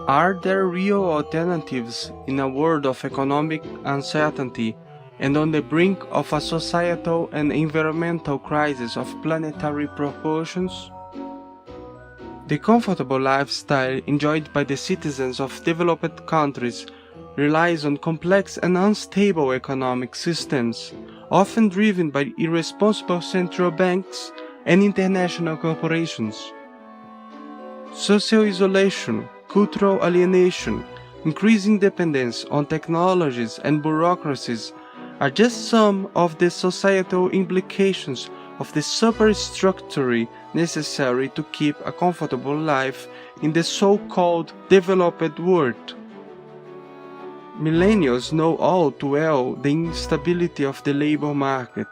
Are there real alternatives in a world of economic uncertainty and on the brink of a societal and environmental crisis of planetary proportions? The comfortable lifestyle enjoyed by the citizens of developed countries relies on complex and unstable economic systems, often driven by irresponsible central banks and international corporations. Social isolation, cultural alienation, increasing dependence on technologies and bureaucracies are just some of the societal implications of the superstructure necessary to keep a comfortable life in the so-called developed world. Millennials know all too well the instability of the labor market,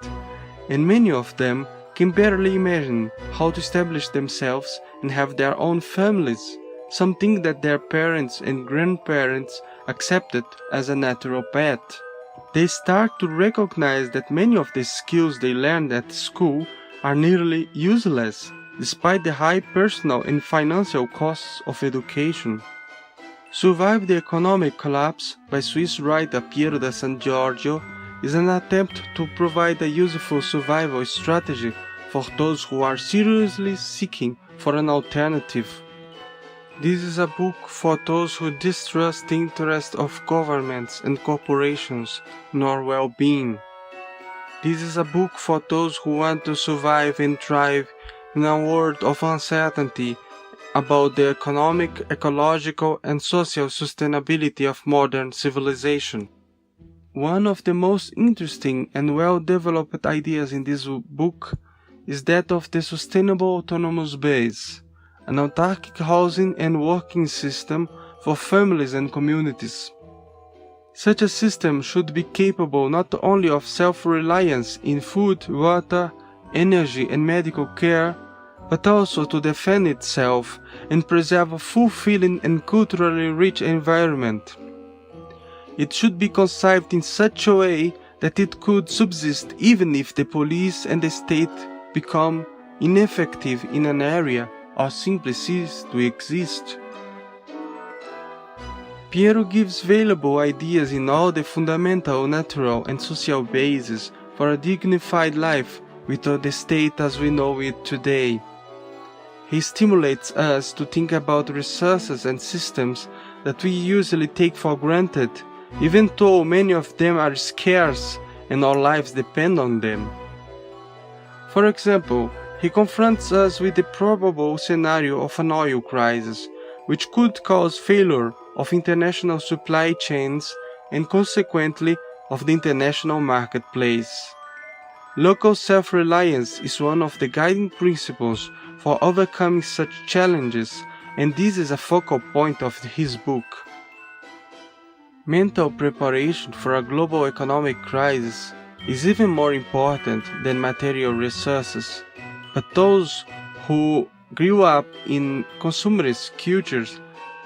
and many of them can barely imagine how to establish themselves and have their own families, something that their parents and grandparents accepted as a natural path. They start to recognize that many of the skills they learned at school are nearly useless, despite the high personal and financial costs of education. Survive the Economic Collapse by Swiss writer Piero da San Giorgio is an attempt to provide a useful survival strategy for those who are seriously seeking for an alternative. This is a book for those who distrust the interest of governments and corporations in our well-being. This is a book for those who want to survive and thrive in a world of uncertainty about the economic, ecological, and social sustainability of modern civilization. One of the most interesting and well-developed ideas in this book is that of the sustainable autonomous base, an autarkic housing and working system for families and communities. Such a system should be capable not only of self-reliance in food, water, energy and medical care, but also to defend itself and preserve a fulfilling and culturally rich environment. It should be conceived in such a way that it could subsist even if the police and the state become ineffective in an area or simply cease to exist. Piero gives valuable ideas in all the fundamental natural and social bases for a dignified life without the state as we know it today. He stimulates us to think about resources and systems that we usually take for granted, even though many of them are scarce and our lives depend on them. For example, he confronts us with the probable scenario of an oil crisis, which could cause failure of international supply chains and consequently of the international marketplace. Local self-reliance is one of the guiding principles for overcoming such challenges, and this is a focal point of his book. Mental preparation for a global economic crisis is even more important than material resources, but those who grew up in consumerist cultures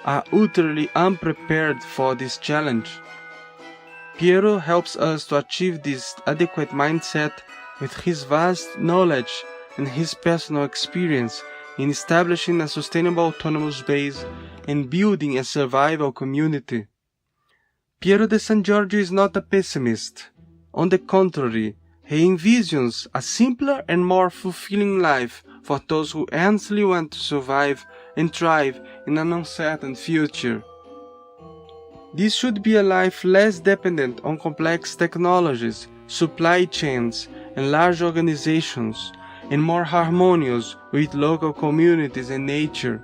are utterly unprepared for this challenge. Piero helps us to achieve this adequate mindset with his vast knowledge and his personal experience in establishing a sustainable autonomous base and building a survival community. Piero de San Giorgio is not a pessimist. On the contrary, he envisions a simpler and more fulfilling life for those who earnestly want to survive and thrive in an uncertain future. This should be a life less dependent on complex technologies, supply chains, and large organizations, and more harmonious with local communities and nature.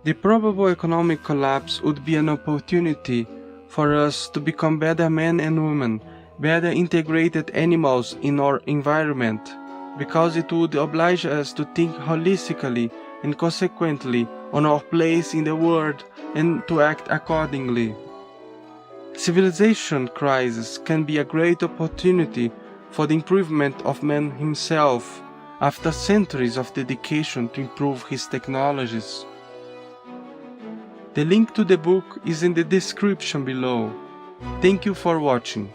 The probable economic collapse would be an opportunity for us to become better men and women, better integrated animals in our environment, because it would oblige us to think holistically and consequently on our place in the world and to act accordingly. Civilization crisis can be a great opportunity for the improvement of man himself after centuries of dedication to improve his technologies. The link to the book is in the description below. Thank you for watching.